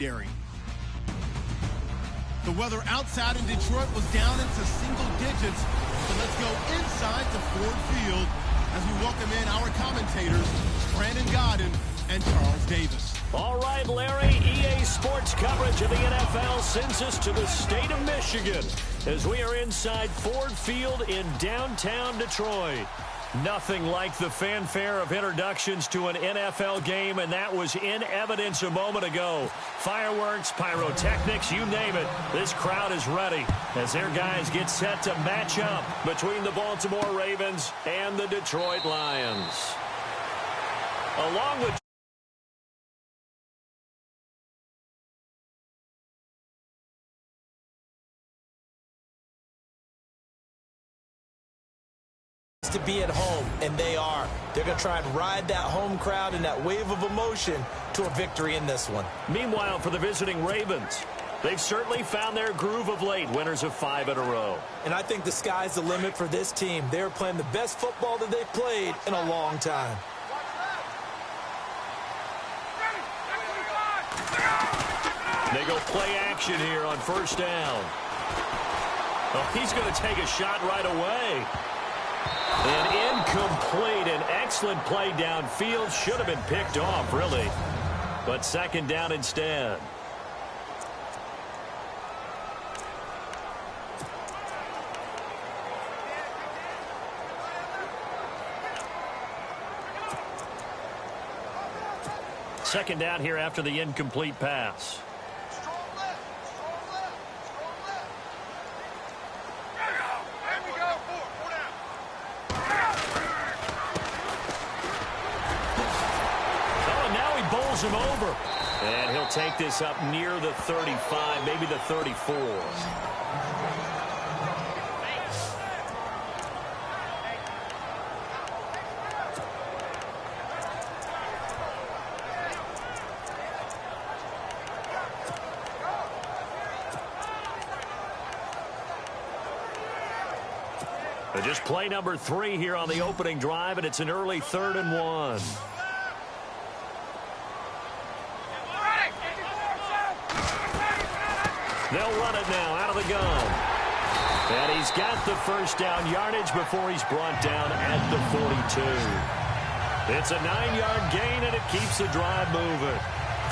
secondary. The weather outside in Detroit was down into single digits, so let's go inside to Ford Field as we welcome in our commentators, Brandon Godden and Charles Davis. All right, Larry, EA Sports coverage of the NFL sends us to the state of Michigan as we are inside Ford Field in downtown Detroit. Nothing like the fanfare of introductions to an NFL game, and that was in evidence a moment ago. Fireworks, pyrotechnics, you name it. This crowd is ready as their guys get set to match up between the Baltimore Ravens and the Detroit Lions. Along with to be at home, and they are. They're going to try and ride that home crowd and that wave of emotion to a victory in this one. Meanwhile, for the visiting Ravens, they've certainly found their groove of late, winners of 5 in a row. And I think the sky's the limit for this team. They're playing the best football that they've played in a long time. They go play action here on first down. Oh, he's going to take a shot right away. And incomplete. An excellent play downfield. Should have been picked off, really. But second down instead. Second down here after the incomplete pass. Him over. And he'll take this up near the 35, maybe the 34. Just play number 3 here on the opening drive, and it's an early 3rd and 1. They'll run it now out of the gun. And he's got the first down yardage before he's brought down at the 42. It's a 9-yard gain, and it keeps the drive moving.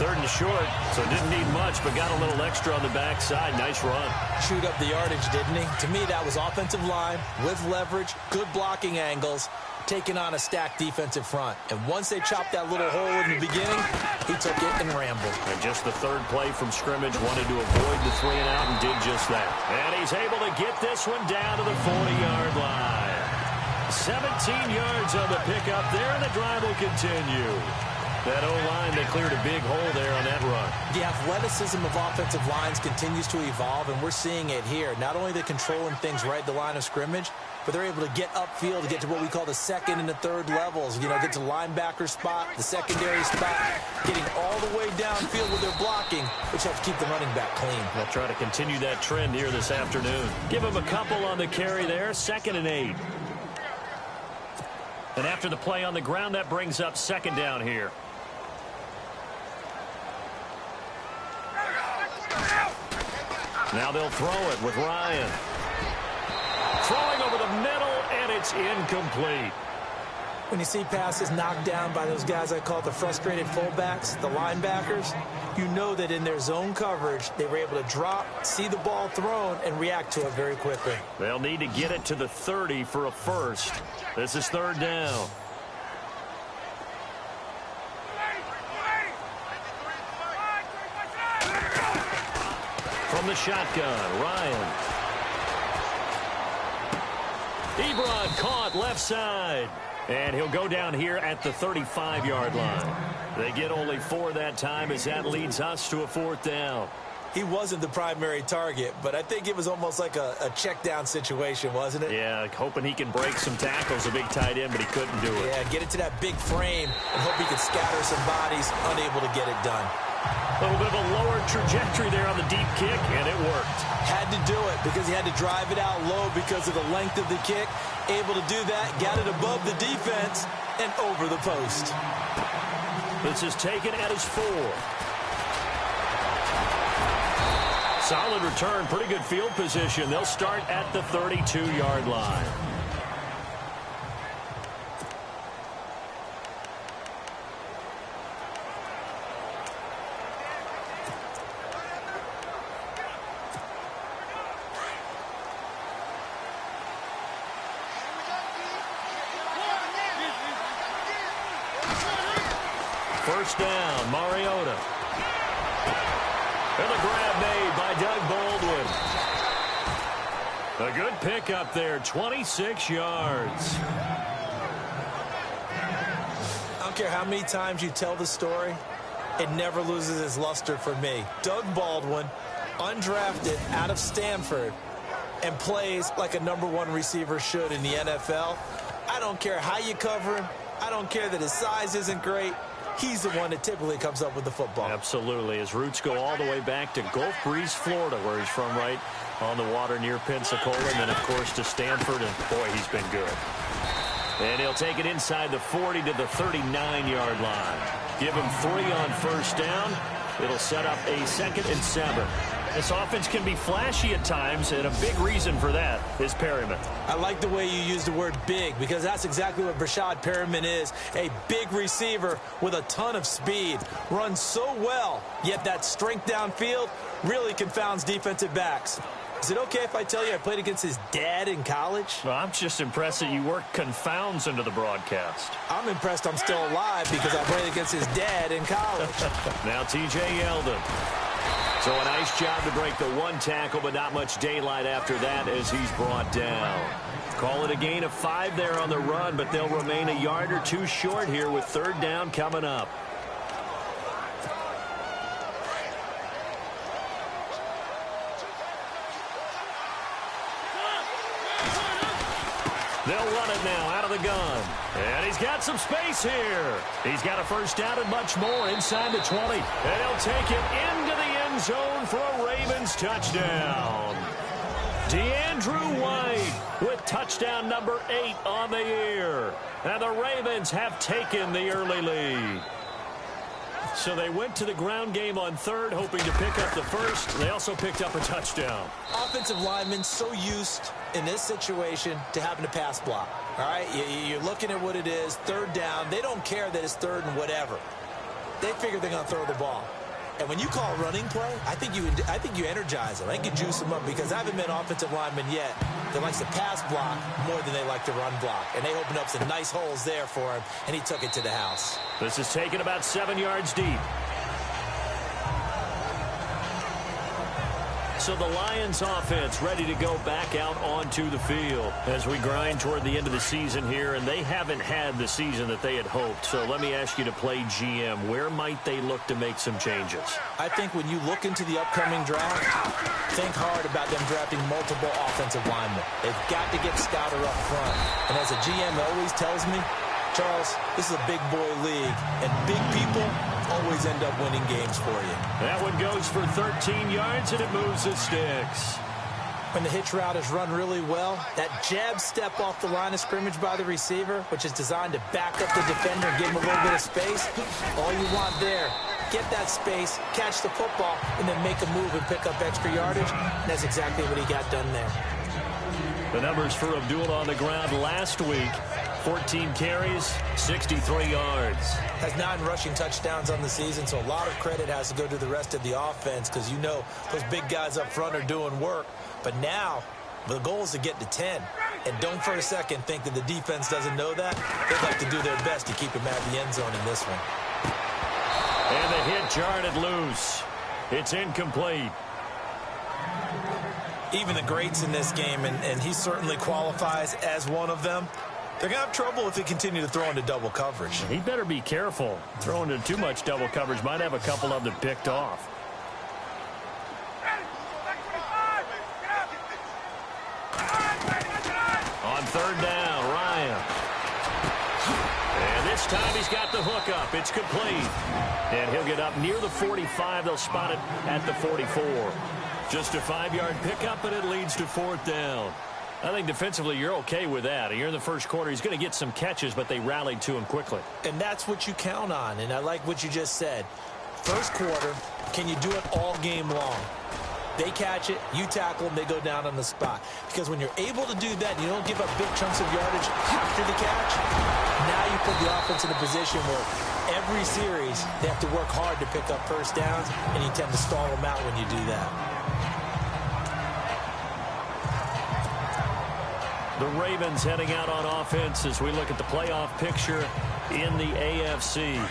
3rd and short, so didn't need much, but got a little extra on the backside. Nice run. Chewed up the yardage, didn't he? To me, that was offensive line with leverage, good blocking angles, taking on a stacked defensive front. And once they chopped that little hole in the beginning, he took it and rambled. And just the 3rd play from scrimmage, wanted to avoid the 3 and out and did just that. And he's able to get this one down to the 40-yard line. 17 yards on the pickup there, and the drive will continue. That O-line, they cleared a big hole there on that run. The athleticism of offensive lines continues to evolve, and we're seeing it here. Not only they're controlling things right at the line of scrimmage, but they're able to get upfield to get to what we call the 2nd and the 3rd levels. You know, get to linebacker spot, the secondary spot, getting all the way downfield with their blocking, which helps keep the running back clean. They'll try to continue that trend here this afternoon. Give him a couple on the carry there, 2nd and 8. And after the play on the ground, that brings up 2nd down here. Now they'll throw it with Ryan. Throwing over the middle, and it's incomplete. When you see passes knocked down by those guys I call the frustrated fullbacks, the linebackers, you know that in their zone coverage, they were able to drop, see the ball thrown, and react to it very quickly. They'll need to get it to the 30 for a first. This is 3rd down. From the shotgun, Ryan. Ebron caught left side. And he'll go down here at the 35-yard line. They get only 4 that time as that leads us to a 4th down. He wasn't the primary target, but I think it was almost like a check down situation, wasn't it? Yeah, hoping he can break some tackles, a big tight end, but he couldn't do it. Yeah, get it to that big frame and hope he could scatter some bodies, unable to get it done. A little bit of a lower trajectory there on the deep kick, and it worked. Had to do it because he had to drive it out low because of the length of the kick. Able to do that, got it above the defense and over the post. This is taken at his 4. Solid return, pretty good field position. They'll start at the 32-yard line. First down, Mariota. And the grab made by Doug Baldwin. A good pick up there, 26 yards. I don't care how many times you tell the story, it never loses its luster for me. Doug Baldwin, undrafted out of Stanford, and plays like a #1 receiver should in the NFL. I don't care how you cover him. I don't care that his size isn't great. He's the one that typically comes up with the football. Absolutely. His roots go all the way back to Gulf Breeze, Florida, where he's from, right on the water near Pensacola. And then, of course, to Stanford. And, boy, he's been good. And he'll take it inside the 40 to the 39-yard line. Give him 3 on first down. It'll set up a 2nd and 7. This offense can be flashy at times, and a big reason for that is Perryman. I like the way you use the word big, because that's exactly what Brashad Perryman is. A big receiver with a ton of speed. Runs so well, yet that strength downfield really confounds defensive backs. Is it okay if I tell you I played against his dad in college? Well, I'm just impressed that you work confounds into the broadcast. I'm impressed I'm still alive because I played against his dad in college. Now T.J. Yeldon. So a nice job to break the 1 tackle, but not much daylight after that as he's brought down. Call it a gain of 5 there on the run, but they'll remain a yard or 2 short here with 3rd down coming up. They'll run it now out of the gun. And he's got some space here. He's got a first down and much more inside the 20. And he'll take it into the end zone for a Ravens touchdown. DeAndrew White with touchdown number 8 on the year. And the Ravens have taken the early lead. So they went to the ground game on 3rd, hoping to pick up the first. They also picked up a touchdown. Offensive linemen so used in this situation to having to pass block. All right, you're looking at what it is, 3rd down. They don't care that it's 3rd and whatever. They figure they're going to throw the ball. And when you call running play, I think you energize them. I think you juice them up, because I haven't met an offensive lineman yet that likes to pass block more than they like to run block. And they opened up some nice holes there for him, and he took it to the house. This is taken about 7 yards deep. So the Lions offense ready to go back out onto the field as we grind toward the end of the season here, and they haven't had the season that they had hoped. So let me ask you to play GM. Where might they look to make some changes? I think when you look into the upcoming draft, think hard about them drafting multiple offensive linemen. They've got to get stouter up front. And as a GM always tells me, Charles, this is a big boy league, and big people always end up winning games for you. That one goes for 13 yards, and it moves the sticks. When the hitch route is run really well, that jab step off the line of scrimmage by the receiver, which is designed to back up the defender and give him a little bit of space, all you want there, get that space, catch the football, and then make a move and pick up extra yardage. And that's exactly what he got done there. The numbers for Abdul on the ground last week: 14 carries, 63 yards. Has 9 rushing touchdowns on the season, so a lot of credit has to go to the rest of the offense, because you know those big guys up front are doing work. But now the goal is to get to 10. And don't for a second think that the defense doesn't know that. They'd like to do their best to keep him out of the end zone in this one. And the hit jarred it loose. It's incomplete. Even the greats in this game, and he certainly qualifies as one of them, they're going to have trouble if they continue to throw into double coverage. He better be careful. Throwing into too much double coverage might have a couple of them picked off. On 3rd down, Ryan. And this time he's got the hook up. It's complete. And he'll get up near the 45. They'll spot it at the 44. Just a 5-yard pickup, and it leads to 4th down. I think defensively you're okay with that. Here in the first quarter, he's going to get some catches, but they rallied to him quickly. And that's what you count on, and I like what you just said. First quarter, can you do it all game long? They catch it, you tackle them, they go down on the spot. Because when you're able to do that, you don't give up big chunks of yardage after the catch, now you put the offense in a position where every series they have to work hard to pick up first downs, and you tend to stall them out when you do that. The Ravens heading out on offense as we look at the playoff picture in the AFC.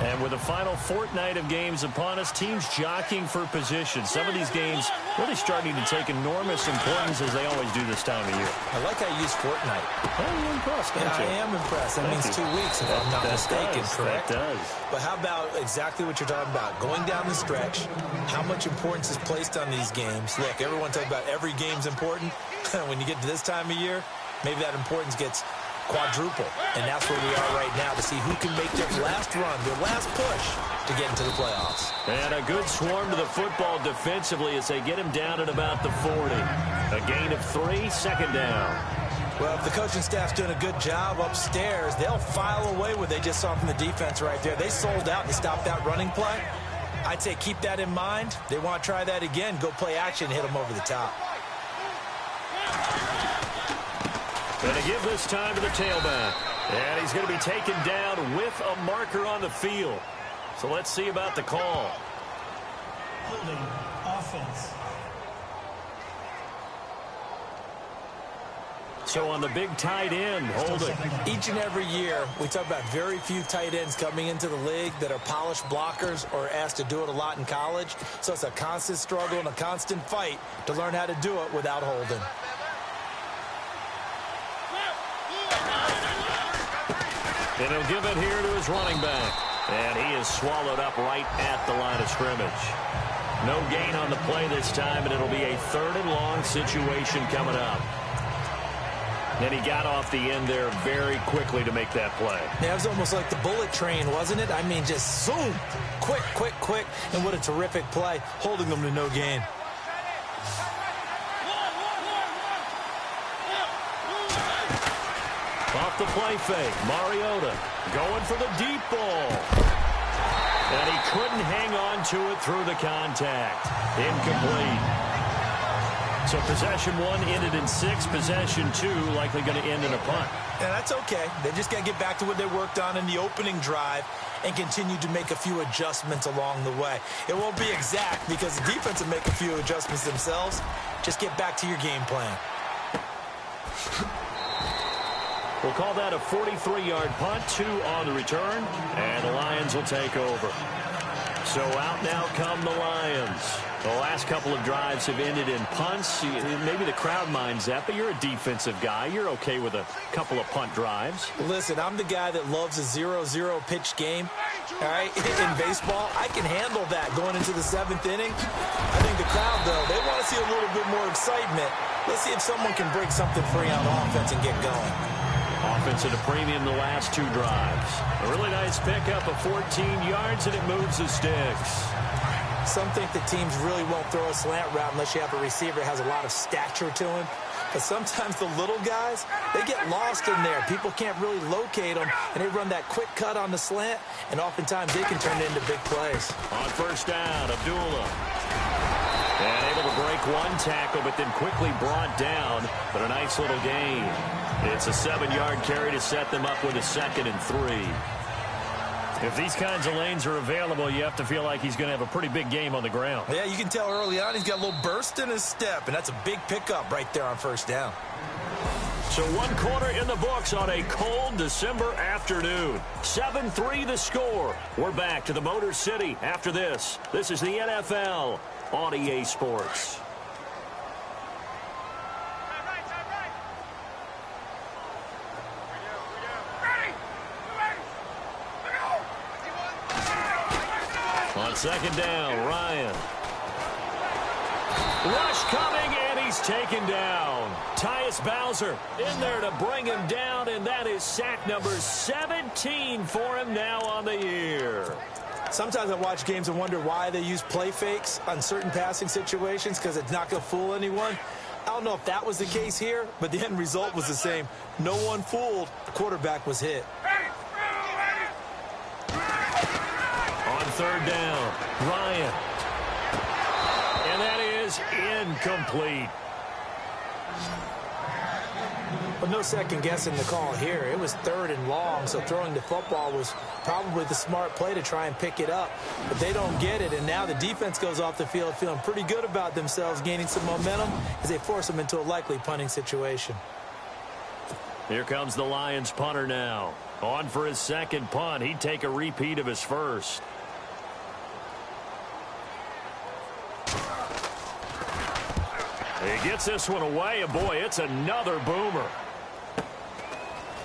And with the final fortnight of games upon us, teams jockeying for position. Some of these games really starting to take enormous importance as they always do this time of year. I like how you use fortnight. Oh, you're impressed, don't you? I am impressed. That means 2 weeks, if I'm not mistaken, correct? That does. But how about exactly what you're talking about? Going down the stretch, how much importance is placed on these games? Look, everyone talks about every game's important. When you get to this time of year, maybe that importance gets quadruple, and that's where we are right now to see who can make their last run, their last push to get into the playoffs. And a good swarm to the football defensively as they get him down at about the 40. A gain of 3, second down. Well, if the coaching staff's doing a good job upstairs, they'll file away what they just saw from the defense right there. They sold out to stop that running play. I'd say keep that in mind. They want to try that again, go play action, hit them over the top. Going to give this time to the tailback. And he's going to be taken down with a marker on the field. So let's see about the call. Holding offense. So on the big tight end, holding. Each and every year, we talk about very few tight ends coming into the league that are polished blockers or asked to do it a lot in college. So it's a constant struggle and a constant fight to learn how to do it without holding. And he'll give it here to his running back. And he is swallowed up right at the line of scrimmage. No gain on the play this time, and it'll be a 3rd and long situation coming up. And he got off the end there very quickly to make that play. Yeah, it was almost like the bullet train, wasn't it? I mean, just zoom, quick, quick, quick. And what a terrific play, holding them to no gain. Off the play fake, Mariota going for the deep ball. And he couldn't hang on to it through the contact. Incomplete. So possession 1 ended in 6. Possession 2 likely going to end in a punt. Yeah, that's okay. They just got to get back to what they worked on in the opening drive and continue to make a few adjustments along the way. It won't be exact because the defense will make a few adjustments themselves. Just get back to your game plan. We'll call that a 43-yard punt, 2 on the return, and the Lions will take over. So out now come the Lions. The last couple of drives have ended in punts. Maybe the crowd minds that, but you're a defensive guy. You're okay with a couple of punt drives. Listen, I'm the guy that loves a 0-0 pitch game. All right, in baseball, I can handle that going into the 7th inning. I think the crowd, though, they want to see a little bit more excitement. Let's see if someone can break something free on offense and get going. Offense at a premium the last 2 drives. A really nice pickup of 14 yards, and it moves the sticks. Some think that teams really won't throw a slant route unless you have a receiver that has a lot of stature to him. But sometimes the little guys, they get lost in there. People can't really locate them, and they run that quick cut on the slant, and oftentimes they can turn it into big plays. On first down, Abdullah. And able to break 1 tackle, but then quickly brought down. But a nice little gain. It's a 7-yard carry to set them up with a 2nd and 3. If these kinds of lanes are available, you have to feel like he's going to have a pretty big game on the ground. Yeah, you can tell early on he's got a little burst in his step, and that's a big pickup right there on first down. So 1 quarter in the books on a cold December afternoon. 7-3 the score. We're back to the Motor City after this. This is the NFL on EA Sports. On 2nd down, Ryan. Rush coming, and he's taken down. Tyus Bowser in there to bring him down, and that is sack number 17 for him now on the year. Sometimes I watch games and wonder why they use play fakes on certain passing situations because it's not going to fool anyone. I don't know if that was the case here, but the end result was the same. No one fooled. The quarterback was hit. On 3rd down, Ryan. And that is Incomplete. But no second guessing the call here. It was 3rd and long, so throwing the football was probably the smart play to try and pick it up. But they don't get it, and now the defense goes off the field feeling pretty good about themselves, gaining some momentum as they force them into a likely punting situation. Here comes the Lions punter now. On for his second punt. He'd take a repeat of his first. He gets this one away, and boy, it's another boomer.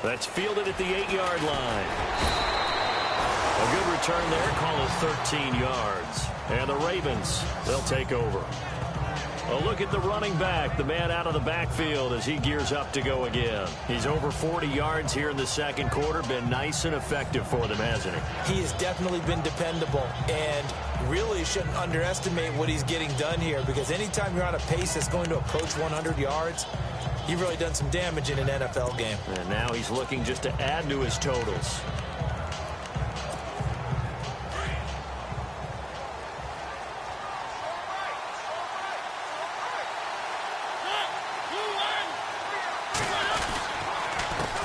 That's fielded at the 8-yard line. A good return there, call it 13 yards. And the Ravens, they'll take over. A look at the running back, the man out of the backfield as he gears up to go again. He's over 40 yards here in the second quarter. Been nice and effective for them, hasn't he? He has definitely been dependable, and really shouldn't underestimate what he's getting done here, because anytime you're on a pace that's going to approach 100 yards, you've really done some damage in an NFL game. And now he's looking just to add to his totals.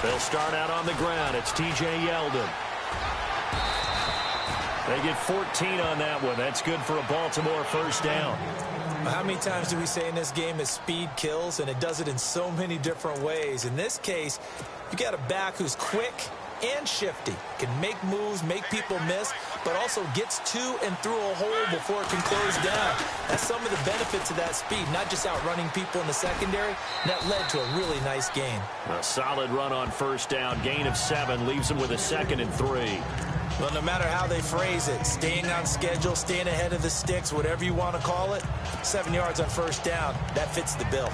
They'll start out on the ground. It's T.J. Yeldon. They get 14 on that one. That's good for a Baltimore first down. How many times do we say in this game is speed kills, and it does it in so many different ways. In this case, you got a back who's quick and shifty, can make moves, make people miss, but also gets to and through a hole before it can close down. That's some of the benefits of that speed, not just outrunning people in the secondary. And that led to a really nice gain. A solid run on first down. Gain of 7 leaves them with a 2nd and 3. Well, no matter how they phrase it, staying on schedule, staying ahead of the sticks, whatever you want to call it, 7 yards on first down, that fits the bill.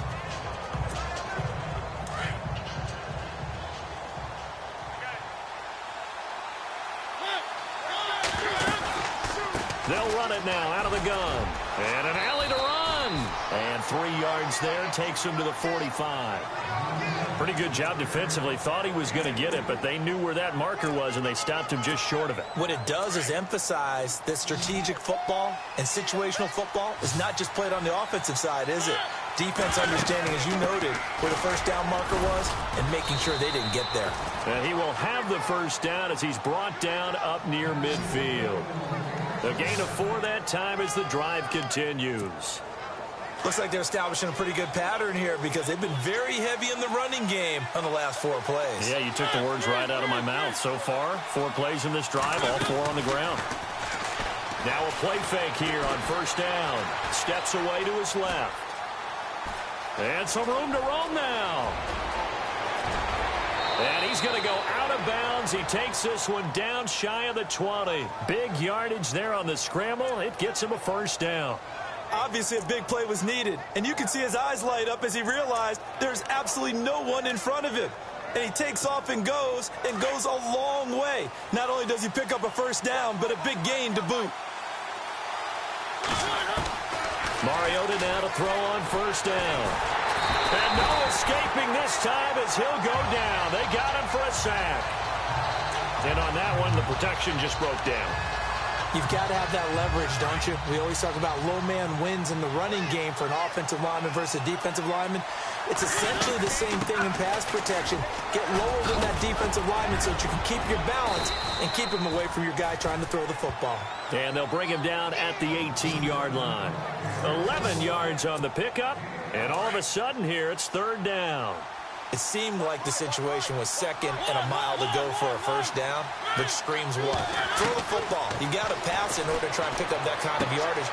They'll run it now out of the gun. And an alley to run. And 3 yards there takes him to the 45. Pretty good job defensively. Thought he was going to get it, but they knew where that marker was, and they stopped him just short of it. What it does is emphasize that strategic football and situational football is not just played on the offensive side, is it? Defense understanding, as you noted, where the first down marker was and making sure they didn't get there. And he will have the first down as he's brought down up near midfield. The gain of 4 that time as the drive continues. Looks like they're establishing a pretty good pattern here, because they've been very heavy in the running game on the last 4 plays. Yeah, you took the words right out of my mouth. So far, 4 plays in this drive, all 4 on the ground. Now a play fake here on first down. Steps away to his left. And some room to roam now. And he's going to go out of bounds. He takes this one down shy of the 20. Big yardage there on the scramble. It gets him a first down. Obviously, a big play was needed, and you can see his eyes light up as he realized there's absolutely no one in front of him. And he takes off and goes a long way. Not only does he pick up a first down, but a big gain to boot. Mariota now to throw on first down. And no escaping this time as he'll go down. They got him for a sack. And on that one, the protection just broke down. You've got to have that leverage, don't you? We always talk about low man wins in the running game for an offensive lineman versus a defensive lineman. It's essentially the same thing in pass protection. Get lower than that defensive lineman so that you can keep your balance and keep him away from your guy trying to throw the football. And they'll bring him down at the 18-yard line. 11 yards on the pickup, and all of a sudden here it's third down. It seemed like the situation was 2nd and a mile to go for a first down, which screams what? Throw the football. You got to pass in order to try and pick up that kind of yardage.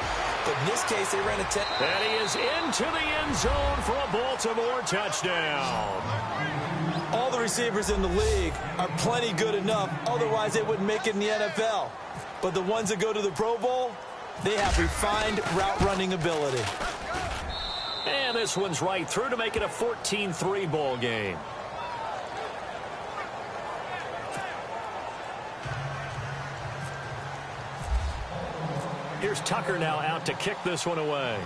But in this case, they ran a 10. And he is into the end zone for a Baltimore touchdown. All the receivers in the league are plenty good enough. Otherwise, they wouldn't make it in the NFL. But the ones that go to the Pro Bowl, they have refined route running ability. And this one's right through to make it a 14-3 ball game. Here's Tucker now out to kick this one away.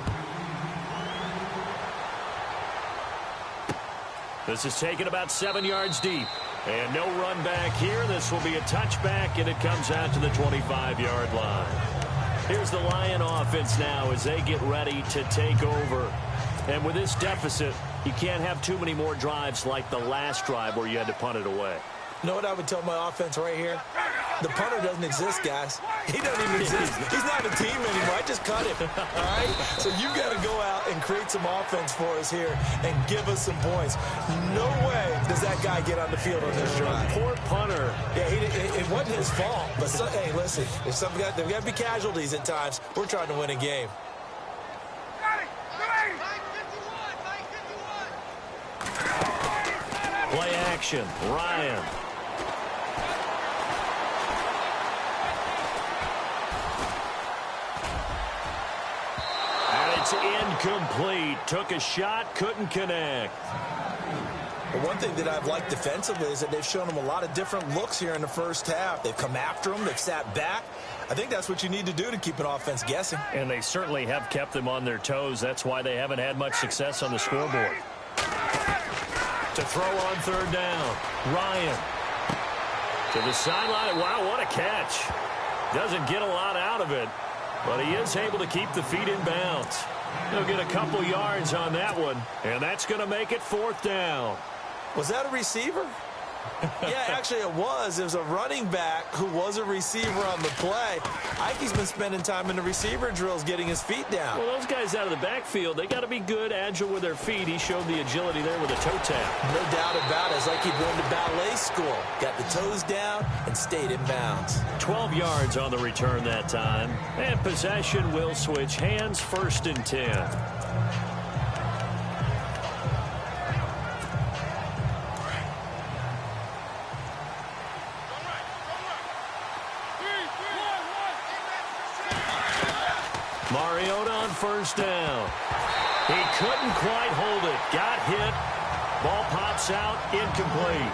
This is taken about 7 yards deep. And no run back here. This will be a touchback, and it comes out to the 25-yard line. Here's the Lion offense now as they get ready to take over. And with this deficit, you can't have too many more drives like the last drive where you had to punt it away. You know what I would tell my offense right here? The punter doesn't exist, guys. He doesn't even exist. He's not a team anymore. I just cut him, all right? So you've got to go out and create some offense for us here and give us some points. No way does that guy get on the field on this drive. Poor punter. Yeah, it wasn't his fault. But, hey, listen, there's got to be casualties at times. We're trying to win a game. Play action. Ryan. And it's incomplete. Took a shot, couldn't connect. But one thing that I've liked defensively is that they've shown them a lot of different looks here in the first half. They've come after them. They've sat back. I think that's what you need to do to keep an offense guessing. And they certainly have kept them on their toes. That's why they haven't had much success on the scoreboard. To throw on third down. Ryan. To the sideline. Wow, what a catch. Doesn't get a lot out of it, but he is able to keep the feet in bounds. He'll get a couple yards on that one, and that's going to make it fourth down. Was that a receiver? Yeah, actually it was. It was a running back who was a receiver on the play. Ikey's been spending time in the receiver drills getting his feet down. Well, those guys out of the backfield, they got to be good, agile with their feet. He showed the agility there with a toe tap. No doubt about it. It's like he'd been to ballet school. Got the toes down and stayed in bounds. 12 yards on the return that time. And possession will switch hands, 1st and 10. Mariota on 1st down. He couldn't quite hold it. Got hit. Ball pops out. Incomplete.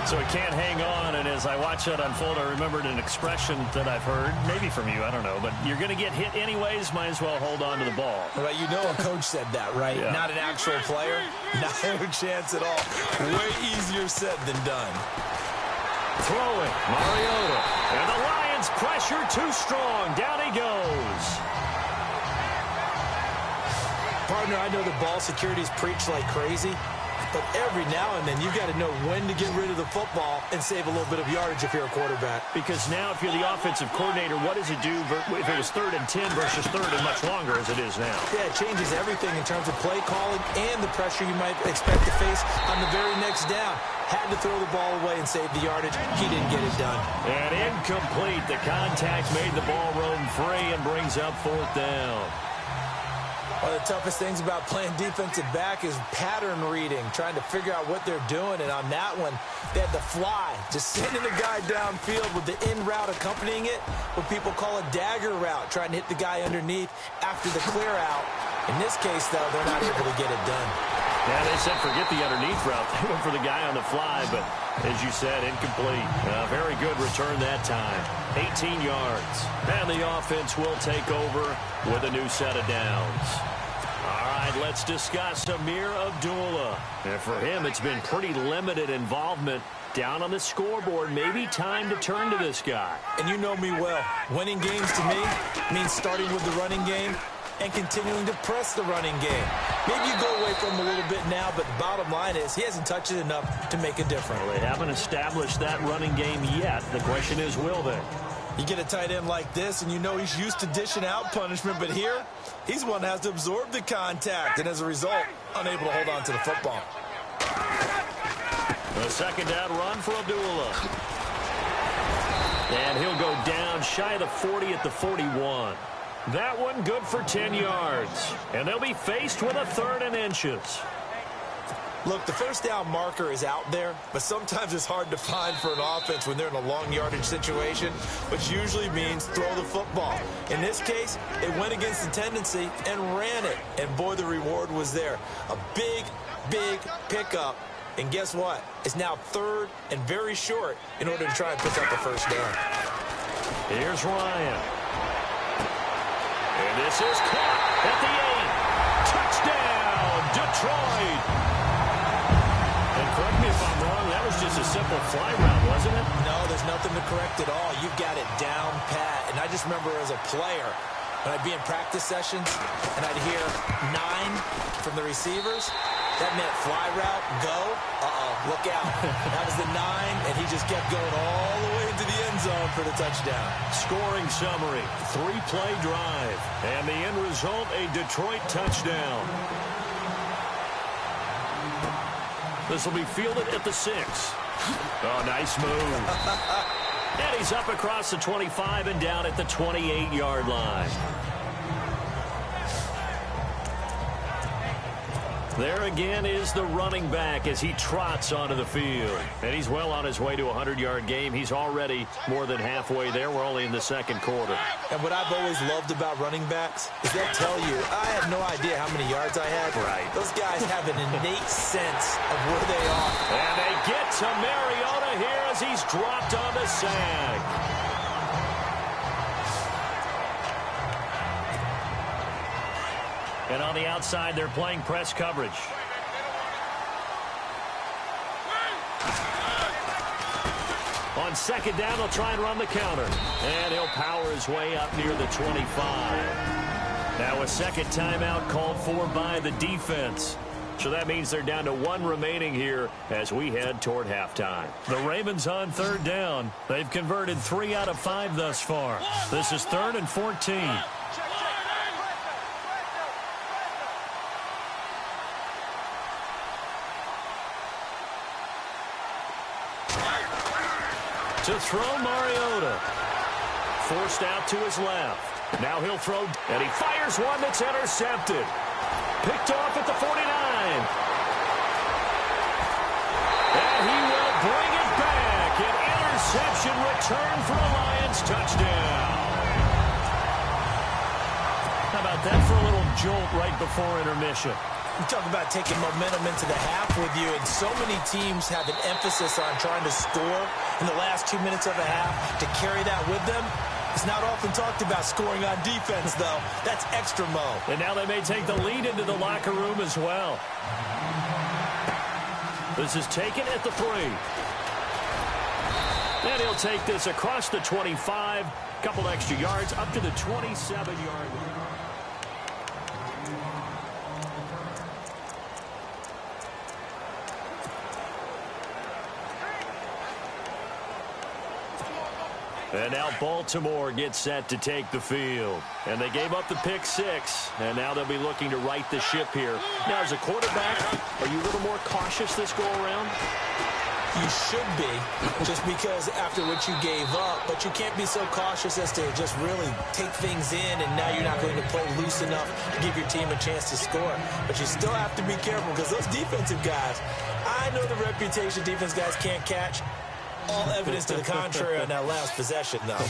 So he can't hang on. And as I watch that unfold, I remembered an expression that I've heard, maybe from you, I don't know, but you're going to get hit anyways, might as well hold on to the ball. Right, you know a coach said that, right? Yeah. Not an actual player. Not a chance at all. Way easier said than done. Throwing. Mariota. And the Lions pressure too strong. Down he goes. Partner, I know the ball security is preached like crazy, but every now and then you've got to know when to get rid of the football and save a little bit of yardage if you're a quarterback. Because now if you're the offensive coordinator, what does it do if it was 3rd and 10 versus 3rd and much longer as it is now? Yeah, it changes everything in terms of play calling and the pressure you might expect to face on the very next down. Had to throw the ball away and save the yardage. He didn't get it done. And incomplete. The contact made the ball roam free and brings up 4th down. One of the toughest things about playing defensive back is pattern reading, trying to figure out what they're doing. And on that one, they had the fly, just sending the guy downfield with the in route accompanying it, what people call a dagger route, trying to hit the guy underneath after the clear out. In this case, though, they're not able to get it done. Yeah, they said forget the underneath route. They went for the guy on the fly, but as you said, incomplete. Very good return that time. 18 yards. And the offense will take over with a new set of downs. All right, let's discuss Amir Abdullah. And for him, it's been pretty limited involvement down on the scoreboard. Maybe time to turn to this guy. And you know me well. Winning games to me means starting with the running game and continuing to press the running game. Maybe you go away from him a little bit now, but the bottom line is he hasn't touched it enough to make a difference. Well, they haven't established that running game yet. The question is, will they? You get a tight end like this, and you know he's used to dishing out punishment, but here, he's one that has to absorb the contact, and as a result, unable to hold on to the football. A 2nd down run for Abdullah. And he'll go down shy of the 40 at the 41. That one good for 10 yards. And they'll be faced with a 3rd and inches. Look, the 1st down marker is out there, but sometimes it's hard to find for an offense when they're in a long yardage situation, which usually means throw the football. In this case, they went against the tendency and ran it. And boy, the reward was there. A big, big pickup. And guess what? It's now 3rd and very short in order to try and pick up the 1st down. Here's Ryan. And this is caught at the 8. Touchdown, Detroit. And And correct me if I'm wrong, that was just a simple fly route, wasn't it? No, there's nothing to correct at all. You've got it down pat. And I just remember as a player, when I'd be in practice sessions and I'd hear 9 from the receivers, that meant fly route, go, look out. That was the 9, and he just kept going all the way into the end zone for the touchdown. Scoring summary, 3-play drive. And the end result, a Detroit touchdown. This will be fielded at the 6. Oh, nice move. And he's up across the 25 and down at the 28-yard line. There again is the running back as he trots onto the field. And he's well on his way to a 100-yard game. He's already more than halfway there. We're only in the second quarter. And what I've always loved about running backs is they'll tell you, I had no idea how many yards I had. Right. Those guys have an innate sense of where they are. And they get to Mariota here as he's dropped on the sag. And on the outside, they're playing press coverage. On second down, they'll try and run the counter. And he'll power his way up near the 25. Now a second timeout called for by the defense. So that means they're down to 1 remaining here as we head toward halftime. The Ravens on third down. They've converted 3 out of 5 thus far. This is 3rd and 14. To throw, Mariota. Forced out to his left. Now he'll throw, and he fires one that's intercepted. Picked off at the 49. And he will bring it back. An interception return for a Lions touchdown. How about that for a little jolt right before intermission? You talk about taking momentum into the half with you, and so many teams have an emphasis on trying to score in the last 2 minutes of a half. To carry that with them, it's not often talked about scoring on defense, though. That's extra mo. And now they may take the lead into the locker room as well. This is taken at the 3. And he'll take this across the 25, couple extra yards up to the 27-yard line. And now Baltimore gets set to take the field. And they gave up the pick 6. And now they'll be looking to right the ship here. Now, as a quarterback, are you a little more cautious this go-around? You should be, just because after what you gave up. But you can't be so cautious as to just really take things in, and now you're not going to play loose enough to give your team a chance to score. But you still have to be careful, because those defensive guys, I know the reputation defense guys can't catch. All evidence to the contrary on that last possession, though.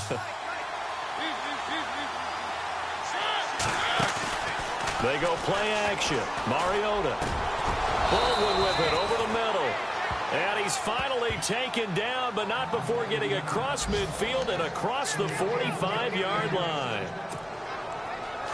They go play action. Mariota. Baldwin with it over the middle. And he's finally taken down, but not before getting across midfield and across the 45-yard line.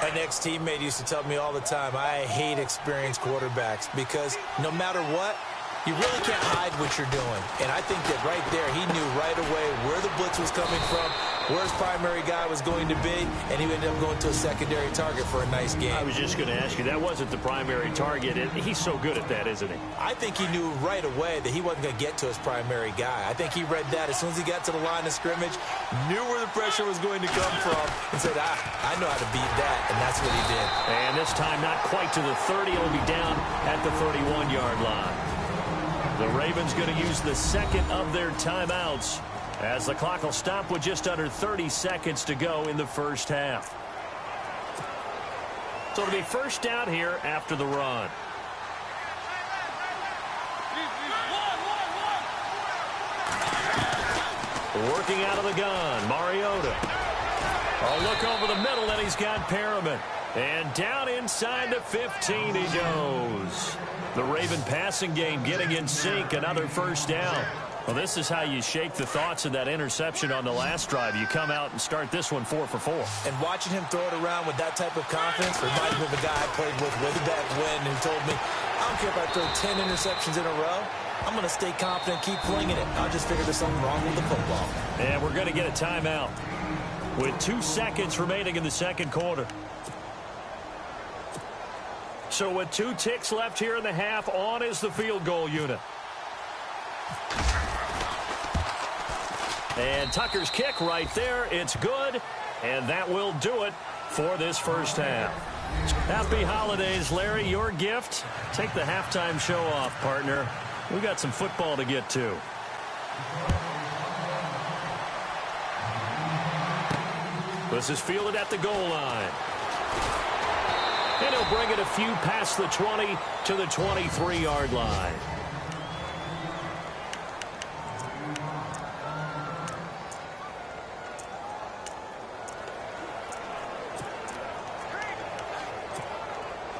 An ex-teammate used to tell me all the time, I hate experienced quarterbacks, because no matter what, you really can't hide what you're doing. And I think that right there, he knew right away where the blitz was coming from, where his primary guy was going to be, and he ended up going to a secondary target for a nice game. I was just going to ask you, that wasn't the primary target. He's so good at that, isn't he? I think he knew right away that he wasn't going to get to his primary guy. I think he read that as soon as he got to the line of scrimmage, knew where the pressure was going to come from, and said, I know how to beat that, and that's what he did. And this time, not quite to the 30. It'll be down at the 31-yard line. The Ravens going to use the second of their timeouts as the clock will stop with just under 30 seconds to go in the first half. So it'll be first down here after the run. Working out of the gun, Mariota. A look over the middle, and he's got Perriman. And down inside the 15 he goes. The Raven passing game getting in sync, another first down. Well, this is how you shake the thoughts of that interception on the last drive. You come out and start this one 4 for 4. And watching him throw it around with that type of confidence reminds me of a guy I played with way back when who told me, I don't care if I throw 10 interceptions in a row. I'm going to stay confident, keep flinging it. I just figured there's something wrong with the football. And we're going to get a timeout with 2 seconds remaining in the second quarter. So with 2 ticks left here in the half, on is the field goal unit. And Tucker's kick right there. It's good. And that will do it for this first half. Happy holidays, Larry. Your gift. Take the halftime show off, partner. We got some football to get to. This is fielded at the goal line. And he'll bring it a few past the 20 to the 23-yard line.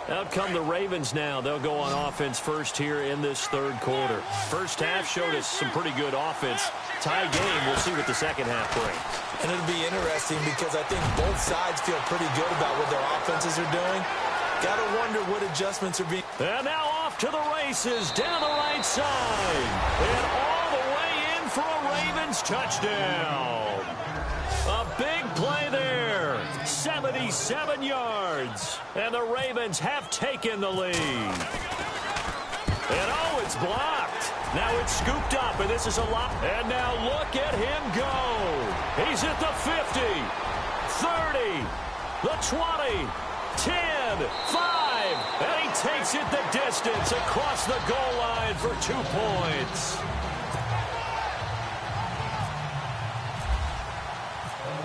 Out come the Ravens now. They'll go on offense first here in this third quarter. First half showed us some pretty good offense. Tie game. We'll see what the second half brings. And it'll be interesting because I think both sides feel pretty good about what their offenses are doing. Got to wonder what adjustments are being. And now off to the races down the right side. And all the way in for a Ravens touchdown. A big play there. 77 yards. And the Ravens have taken the lead. And oh, it's blocked. Now it's scooped up, and this is a lot. And now look at him go. He's at the 50, 30, the 20, 10, 5. And he takes it the distance across the goal line for 2 points.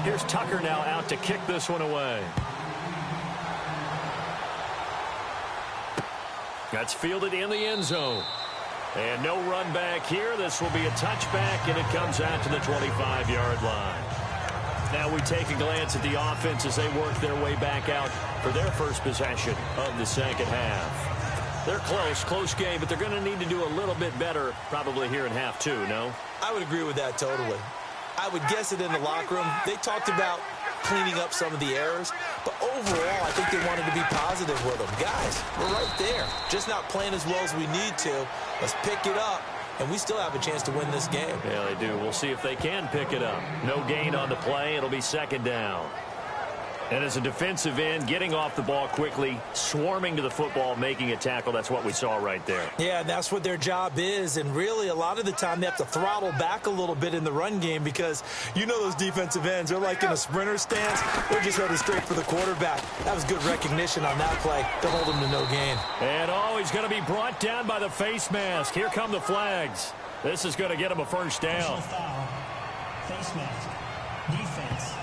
Here's Tucker now out to kick this one away. That's fielded in the end zone. And no run back here. This will be a touchback, and it comes out to the 25-yard line. Now we take a glance at the offense as they work their way back out for their first possession of the second half. They're close game, but they're going to need to do a little bit better probably here in half 2, no? I would agree with that totally. I would guess it in the locker room. They talked about cleaning up some of the errors, but overall, I think they wanted to be positive with them. Guys, we're right there. Just not playing as well as we need to. Let's pick it up, and we still have a chance to win this game. Yeah, they do. We'll see if they can pick it up. No gain on the play. It'll be second down. And as a defensive end, getting off the ball quickly, swarming to the football, making a tackle, that's what we saw right there. Yeah, and that's what their job is. And really, a lot of the time, they have to throttle back a little bit in the run game because you know those defensive ends, they're like in a sprinter stance. They're just headed straight for the quarterback. That was good recognition on that play to hold him to no gain. And he's going to be brought down by the face mask. Here come the flags. This is going to get him a first down. Foul. Face mask. Defense.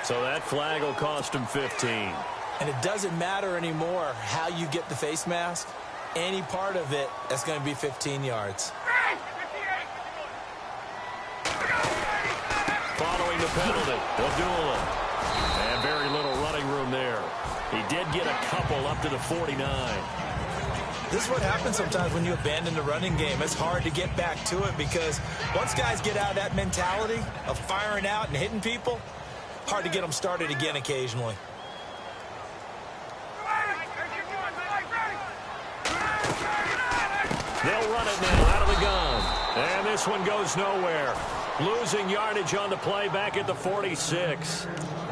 So that flag will cost him 15. And it doesn't matter anymore how you get the face mask. Any part of it, that's going to be 15 yards. Following the penalty, Abdullah. And very little running room there. He did get a couple up to the 49. This is what happens sometimes when you abandon the running game. It's hard to get back to it because once guys get out of that mentality of firing out and hitting people, hard to get them started again occasionally. They'll run it now out of the gun. And this one goes nowhere. Losing yardage on the play back at the 46.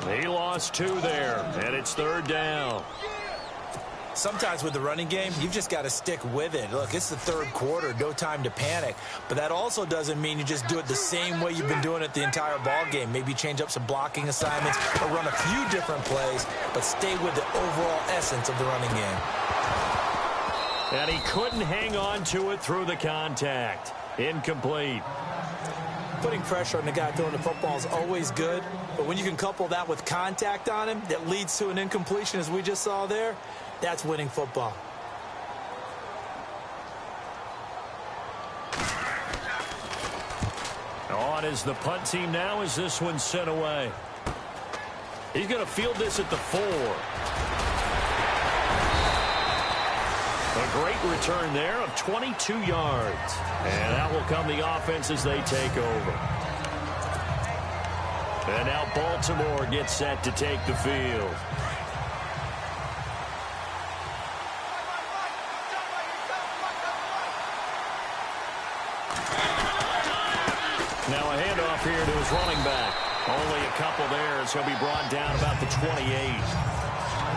He lost 2 there, and it's third down. Sometimes with the running game, you've just got to stick with it. Look, it's the third quarter, no time to panic. But that also doesn't mean you just do it the same way you've been doing it the entire ball game. Maybe change up some blocking assignments or run a few different plays, but stay with the overall essence of the running game. And he couldn't hang on to it through the contact. Incomplete. Putting pressure on the guy throwing the football is always good, but when you can couple that with contact on him that leads to an incompletion as we just saw there, that's winning football. On is the punt team now as this one's sent away. He's going to field this at the 4. A great return there of 22 yards. And that will come the offense as they take over. And now Baltimore gets set to take the field. here to his running back. Only a couple there as he'll be brought down about the 28.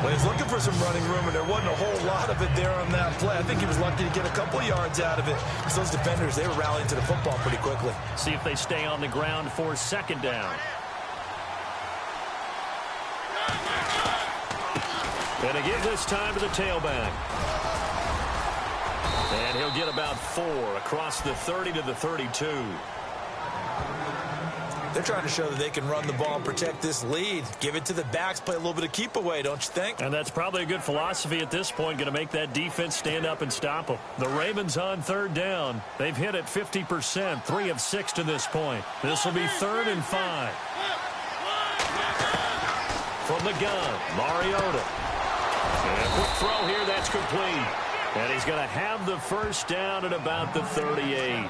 Well, he's looking for some running room, and there wasn't a whole lot of it there on that play. I think he was lucky to get a couple yards out of it, because those defenders, they were rallying to the football pretty quickly. See if they stay on the ground for second down. And to give this time to the tailback. And he'll get about 4 across the 30 to the 32. They're trying to show that they can run the ball and protect this lead. Give it to the backs, play a little bit of keep away, don't you think? And that's probably a good philosophy at this point, going to make that defense stand up and stop them. The Ravens on third down. They've hit it 50%, 3 of 6 to this point. This will be 3rd and 5. From the gun, Mariota. And a quick throw here, that's complete. And he's going to have the first down at about the 38.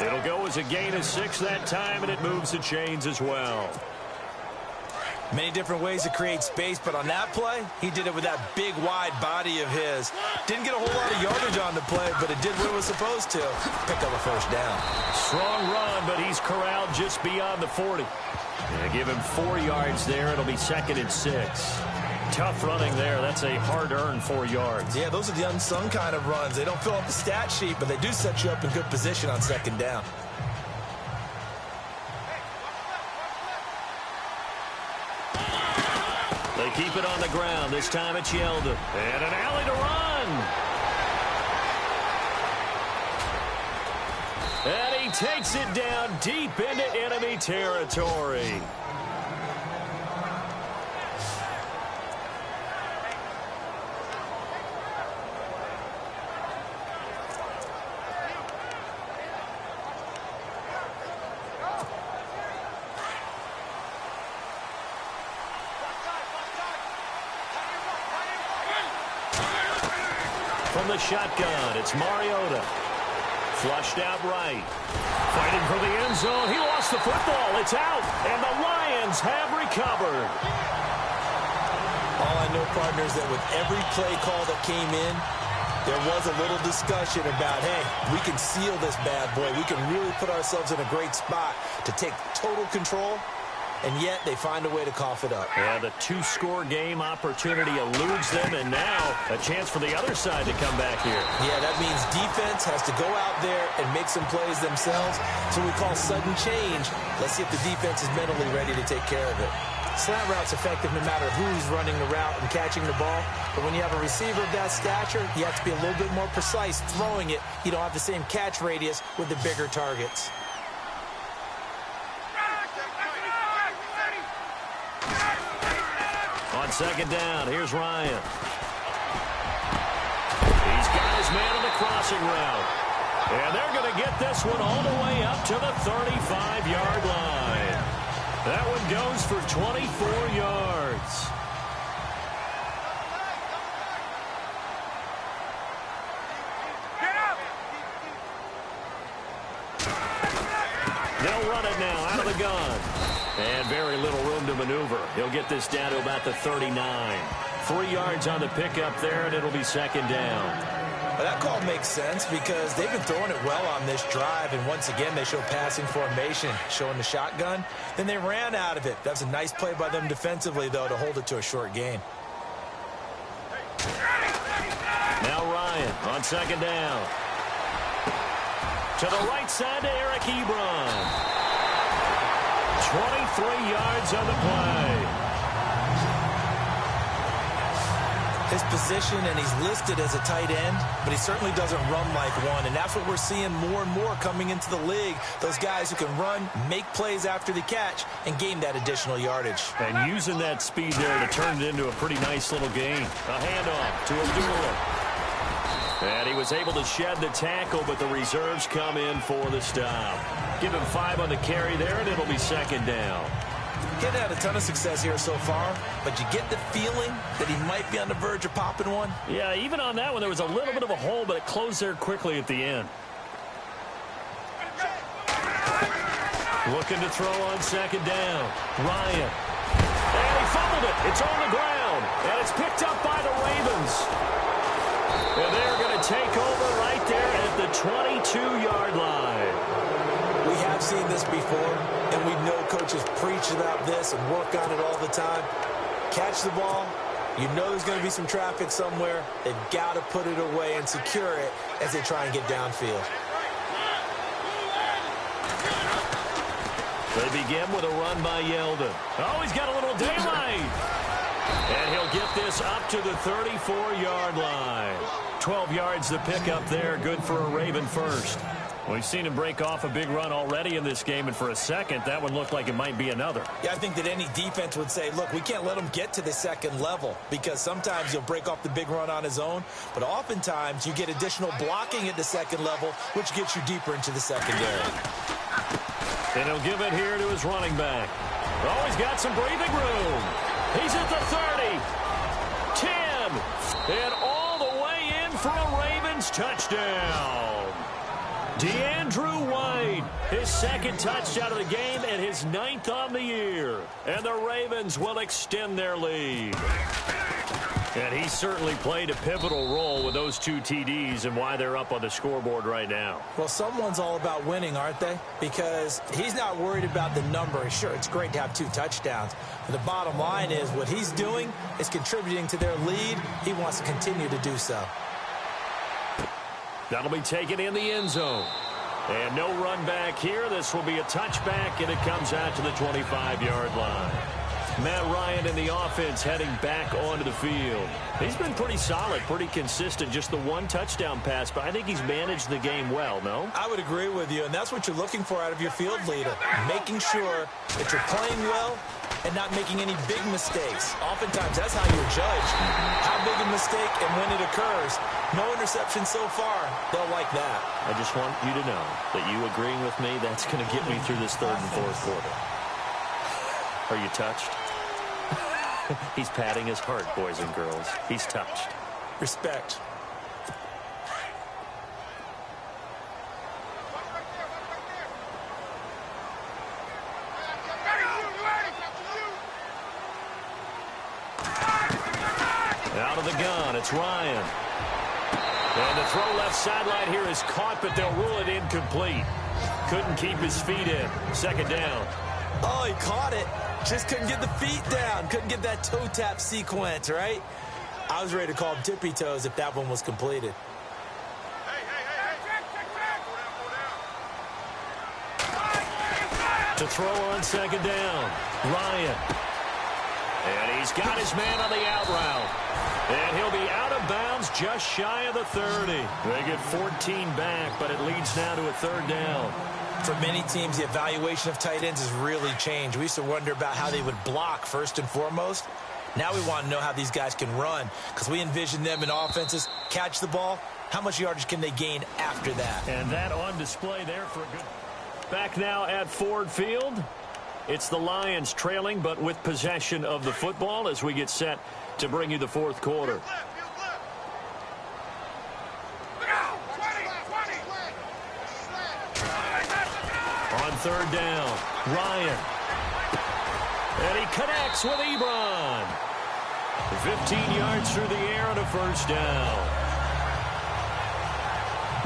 It'll go as a gain of 6 that time, and it moves the chains as well. Many different ways to create space, but on that play, he did it with that big, wide body of his. Didn't get a whole lot of yardage on the play, but it did what it was supposed to. Pick up a first down. Strong run, but he's corralled just beyond the 40. And give him 4 yards there. It'll be 2nd and 6. Tough running there. That's a hard-earned 4 yards. Yeah, those are the unsung kind of runs. They don't fill up the stat sheet, but they do set you up in good position on second down. They keep it on the ground. This time it's Yeldon. And an alley to run. And he takes it down deep into enemy territory. From the shotgun, it's Mariota. Flushed out right. Fighting for the end zone. He lost the football. It's out. And the Lions have recovered. All I know, partners, that with every play call that came in, there was a little discussion about, hey, we can seal this bad boy. We can really put ourselves in a great spot to take total control. And yet they find a way to cough it up. Yeah, the 2-score game opportunity eludes them, and now a chance for the other side to come back here. Yeah, that means defense has to go out there and make some plays themselves. So we call sudden change. Let's see if the defense is mentally ready to take care of it. Slant route's effective no matter who's running the route and catching the ball. But when you have a receiver of that stature, you have to be a little bit more precise throwing it. You don't have the same catch radius with the bigger targets. On second down, here's Ryan. He's got his man on the crossing route. And they're going to get this one all the way up to the 35-yard line. That one goes for 24 yards. They'll run it now out of the gun. And very little room to maneuver. He'll get this down to about the 39. 3 yards on the pickup there, and it'll be second down. Well, that call makes sense because they've been throwing it well on this drive, and once again they show passing formation, showing the shotgun. Then they ran out of it. That's a nice play by them defensively, though, to hold it to a short gain. Now Ryan on second down. To the right side to Eric Ebron. 23 yards on the play. His position, and he's listed as a tight end, but he certainly doesn't run like one, and that's what we're seeing more and more coming into the league. Those guys who can run, make plays after the catch, and gain that additional yardage. And using that speed there to turn it into a pretty nice little gain. A handoff to Abdullah. And he was able to shed the tackle, but the reserves come in for the stop. Give him 5 on the carry there, and it'll be second down. He hadn't had a ton of success here so far, but you get the feeling that he might be on the verge of popping one. Yeah, even on that one, there was a little bit of a hole, but it closed there quickly at the end. Looking to throw on second down. Ryan. And he fumbled it. It's on the ground, and it's picked up by the Ravens. And they're going to take over right there at the 22-yard line. We have seen this before, and we know coaches preach about this and work on it all the time. Catch the ball. You know there's going to be some traffic somewhere. They've got to put it away and secure it as they try and get downfield. They begin with a run by Yeldon. Oh, he's got a little daylight. And he'll get this up to the 34-yard line. 12 yards to pick up there. Good for a Raven first. We've seen him break off a big run already in this game, and for a second, that one looked like it might be another. Yeah, I think that any defense would say, look, we can't let him get to the second level, because sometimes he'll break off the big run on his own, but oftentimes you get additional blocking at the second level, which gets you deeper into the secondary. And he'll give it here to his running back. Oh, he's got some breathing room. He's at the 30, 10, and all the way in for a Ravens touchdown. DeAndrew White, his second touchdown of the game and his 9th on the year. And the Ravens will extend their lead. And he certainly played a pivotal role with those 2 TDs and why they're up on the scoreboard right now. Well, someone's all about winning, aren't they? Because he's not worried about the number. Sure, it's great to have 2 touchdowns. But the bottom line is what he's doing is contributing to their lead. He wants to continue to do so. That'll be taken in the end zone. And no run back here. This will be a touchback, and it comes out to the 25-yard line. Matt Ryan in the offense heading back onto the field. He's been pretty solid, pretty consistent. Just the 1 touchdown pass, but I think he's managed the game well, no? I would agree with you, and that's what you're looking for out of your field leader. Making sure that you're playing well and not making any big mistakes. Oftentimes, that's how you're judged. How big a mistake and when it occurs. No interception so far. They'll like that. I just want you to know that you agreeing with me, that's going to get me through this 3rd and 4th quarter. Are you touched? He's patting his heart, boys and girls. He's touched. Respect. Out of the gun, it's Ryan. And the throw left sideline here is caught, but they'll rule it incomplete. Couldn't keep his feet in. 2nd down. Oh, he caught it. Just couldn't get the feet down. Couldn't get that toe tap sequence, right? I was ready to call him tippy toes if that one was completed. To throw on 2nd down. Ryan. And he's got his man on the out route. And he'll be out of bounds just shy of the 30. They get 14 back, but it leads now to a 3rd down. For many teams, the evaluation of tight ends has really changed. We used to wonder about how they would block first and foremost. Now we want to know how these guys can run, because we envision them in offenses catch the ball. How much yardage can they gain after that? And that on display there for a good... Back now at Ford Field. It's the Lions trailing, but with possession of the football as we get set to bring you the 4th quarter. On 3rd down, Ryan. And he connects with Ebron. 15 yards through the air and a 1st down.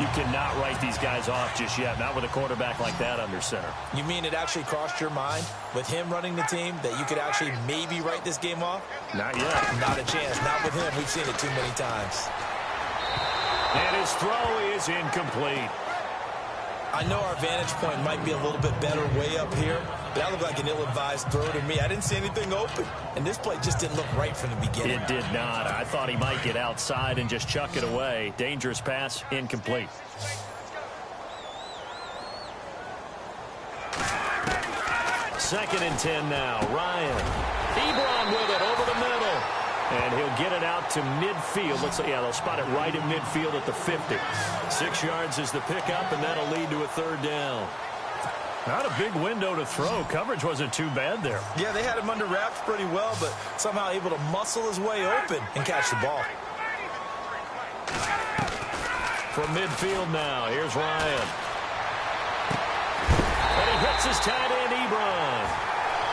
You cannot write these guys off just yet, not with a quarterback like that under center. You mean it actually crossed your mind with him running the team that you could actually maybe write this game off? Not yet. Not a chance. Not with him. We've seen it too many times. And his throw is incomplete. I know our vantage point might be a little bit better way up here, but that looked like an ill-advised throw to me. I didn't see anything open, and this play just didn't look right from the beginning. It did not. I thought he might get outside and just chuck it away. Dangerous pass, incomplete. Second and 10 now. Ryan. Ebron with it over the middle. And he'll get it out to midfield. Looks like, yeah, they'll spot it right at midfield at the 50. 6 yards is the pickup, and that'll lead to a 3rd down. Not a big window to throw. Coverage wasn't too bad there. Yeah, they had him under wraps pretty well, but somehow able to muscle his way open and catch the ball. From midfield now, here's Ryan. And he hits his tight end, Ebron.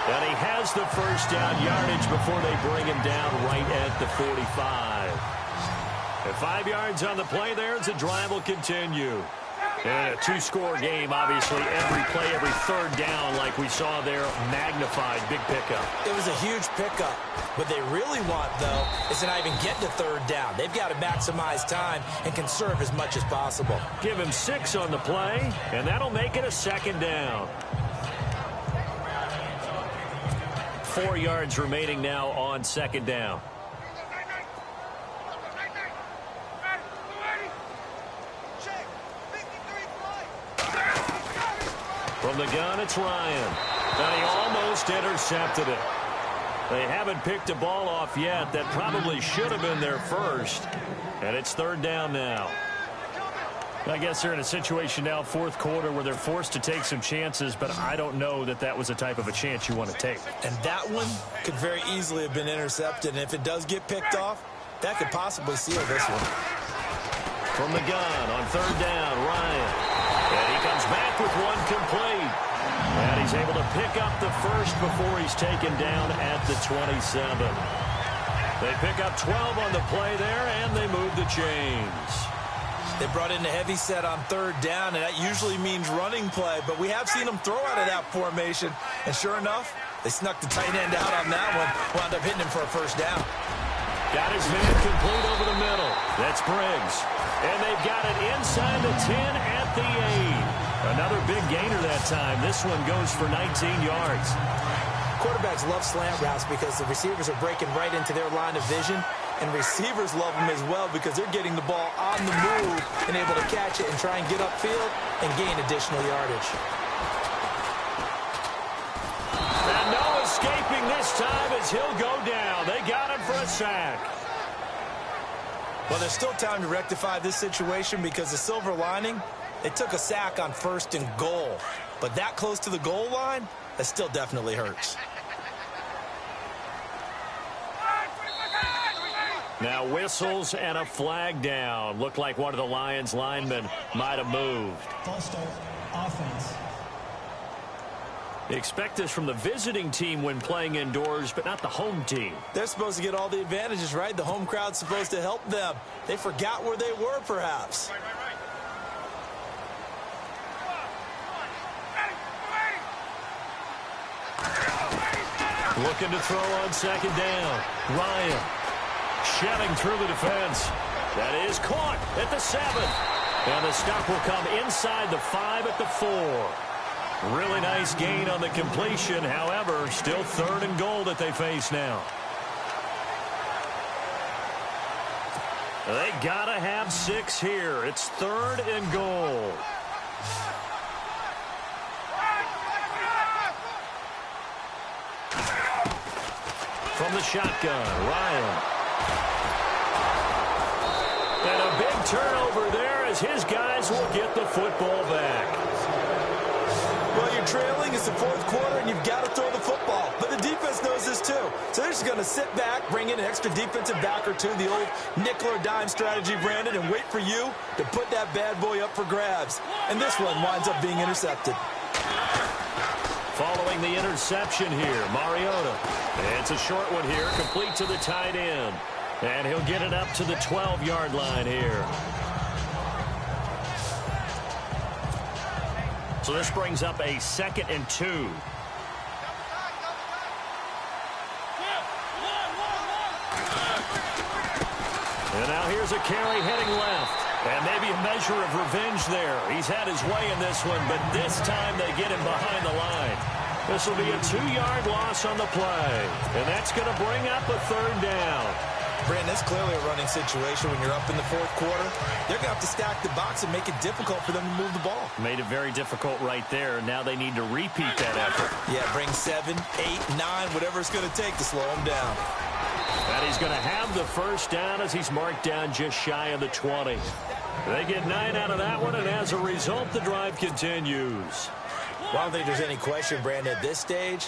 And he has the 1st down yardage before they bring him down right at the 45. And 5 yards on the play there as the drive will continue. And a two-score game, obviously, every play, every third down, like we saw there, magnified, big pickup. It was a huge pickup. What they really want, though, is to not even get to third down. They've got to maximize time and conserve as much as possible. Give him 6 on the play, and that'll make it a second down. 4 yards remaining now on second down. From the gun, it's Ryan. And he almost intercepted it. They haven't picked a ball off yet. That probably should have been their first. And it's third down now. I guess they're in a situation now, fourth quarter, where they're forced to take some chances, but I don't know that that was the type of a chance you want to take. And that one could very easily have been intercepted. And if it does get picked off, that could possibly seal this one. From the gun on third down, Ryan. And he comes back with one complete. And he's able to pick up the first before he's taken down at the 27. They pick up 12 on the play there, and they move the chains. They brought in a heavy set on third down, and that usually means running play, but we have seen them throw out of that formation. And sure enough, they snuck the tight end out on that one, wound up hitting him for a first down. Got his man complete over the middle. That's Briggs. And they've got it inside the 10 at the 8. Another big gainer that time. This one goes for 19 yards. Quarterbacks love slant routes because the receivers are breaking right into their line of vision, and receivers love them as well because they're getting the ball on the move and able to catch it and try and get upfield and gain additional yardage. And no escaping this time as he'll go down. They got him for a sack. Well, there's still time to rectify this situation because the silver lining, they took a sack on first and goal. But that close to the goal line, that still definitely hurts. Now whistles and a flag down. Looked like one of the Lions linemen might have moved. False start, offense. They expect this from the visiting team when playing indoors, but not the home team. They're supposed to get all the advantages, right? The home crowd's supposed to help them. They forgot where they were, perhaps. Looking to throw on second down. Ryan shedding through the defense. That is caught at the 7. And the stop will come inside the 5 at the 4. Really nice gain on the completion. However, still third and goal that they face now. They got to have 6 here. It's third and goal. From the shotgun, Ryan. And a big turnover there as his guys will get the football back. Well, you're trailing. It's the fourth quarter, and you've got to throw the football. But the defense knows this, too. So they're just going to sit back, bring in an extra defensive back or two, the old nickel or dime strategy, Brandon, and wait for you to put that bad boy up for grabs. And this one winds up being intercepted. Following the interception here, Mariota. It's a short one here, complete to the tight end. And he'll get it up to the 12-yard line here. So this brings up a 2nd and 2. And now here's a carry heading left. And maybe a measure of revenge there. He's had his way in this one, but this time they get him behind the line. This will be a 2-yard loss on the play. And that's going to bring up a third down. Brandon, that's clearly a running situation when you're up in the fourth quarter. They're going to have to stack the box and make it difficult for them to move the ball. Made it very difficult right there. Now they need to repeat that effort. Yeah, bring 7, 8, 9, whatever it's going to take to slow them down. And he's going to have the first down as he's marked down just shy of the 20. They get 9 out of that one, and as a result, the drive continues. Well, I don't think there's any question, Brandon, at this stage.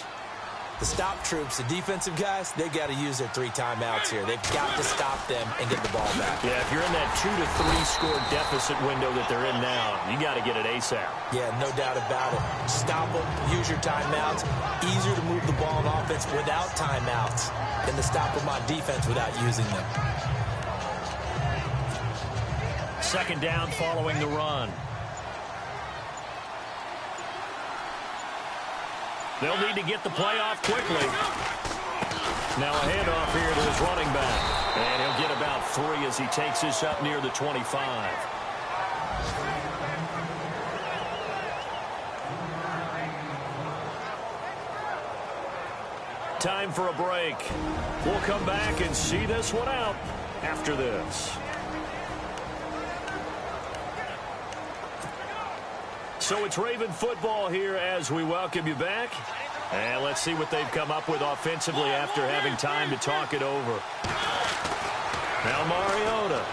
The stop troops, the defensive guys, they got to use their 3 timeouts here. They've got to stop them and get the ball back. Yeah, if you're in that 2 to 3 score deficit window that they're in now, you got to get it ASAP. Yeah, no doubt about it. Stop them, use your timeouts. Easier to move the ball on offense without timeouts than to stop them on defense without using them. Second down following the run. They'll need to get the play off quickly. Now a handoff here to his running back. And he'll get about 3 as he takes this up near the 25. Time for a break. We'll come back and see this one out after this. So it's Raven football here as we welcome you back. And let's see what they've come up with offensively after having time to talk it over. Now Mariota.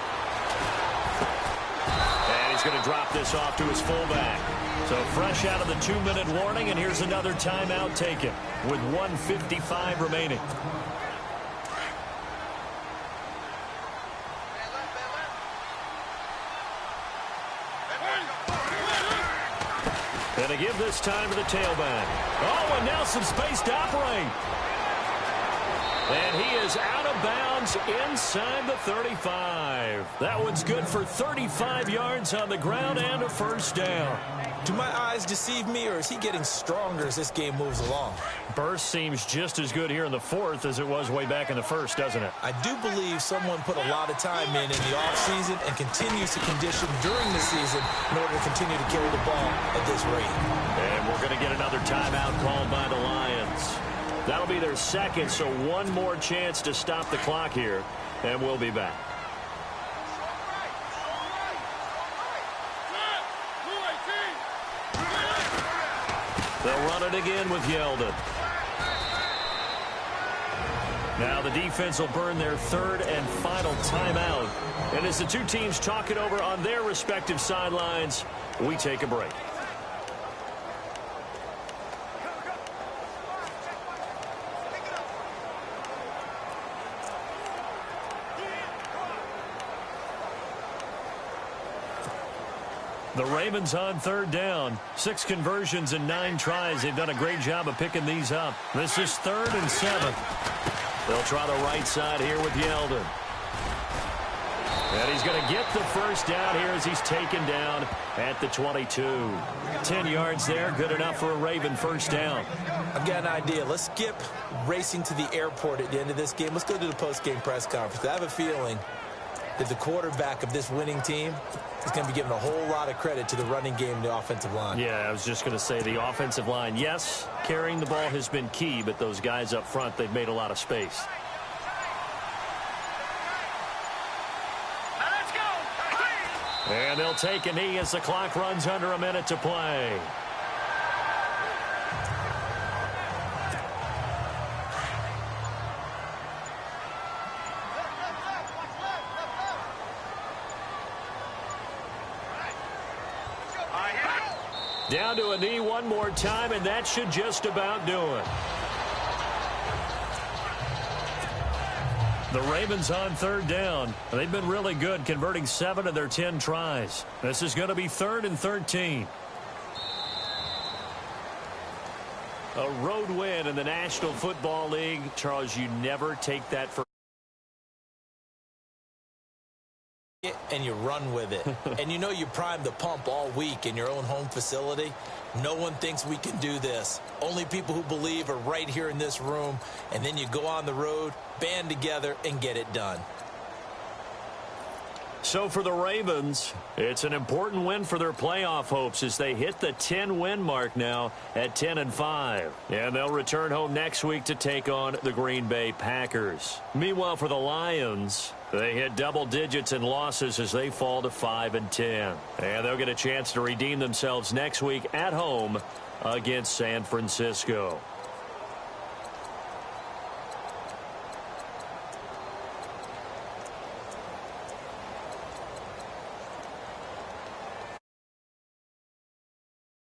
And he's going to drop this off to his fullback. So fresh out of the 2-minute warning, and here's another timeout taken with 1:55 remaining. And to give this time to the tailback. Oh, and now some space to operate. And he is out of bounds inside the 35. That one's good for 35 yards on the ground and a first down. Do my eyes deceive me, or is he getting stronger as this game moves along? Burst seems just as good here in the fourth as it was way back in the first, doesn't it? I do believe someone put a lot of time in the offseason and continues to condition during the season in order to continue to carry the ball at this rate. And we're going to get another timeout called by the Lions. That'll be their second, so one more chance to stop the clock here, and we'll be back. They'll run it again with Yeldon. Now the defense will burn their third and final timeout. And as the two teams talk it over on their respective sidelines, we take a break. The Ravens on third down. 6 conversions and 9 tries. They've done a great job of picking these up. This is 3rd and 7. They'll try the right side here with Yeldon. And he's going to get the first down here as he's taken down at the 22. 10 yards there, good enough for a Raven first down. I've got an idea. Let's skip racing to the airport at the end of this game. Let's go to the post-game press conference. I have a feeling that the quarterback of this winning team is going to be given a whole lot of credit to the running game and the offensive line. Yeah, I was just going to say the offensive line. Yes, carrying the ball has been key, but those guys up front, they've made a lot of space. And they'll take a knee as the clock runs under a minute to play. Down to a knee one more time, and that should just about do it. The Ravens on third down. They've been really good, converting 7 of their 10 tries. This is going to be 3rd and 13. A road win in the National Football League. Charles, you never take that for and you run with it. And you know you primed the pump all week in your own home facility. No one thinks we can do this. Only people who believe are right here in this room. And then you go on the road, band together, and get it done. So for the Ravens, it's an important win for their playoff hopes as they hit the 10-win mark now at 10-5. And they'll return home next week to take on the Green Bay Packers. Meanwhile, for the Lions, they hit double digits in losses as they fall to 5-10. And they'll get a chance to redeem themselves next week at home against San Francisco.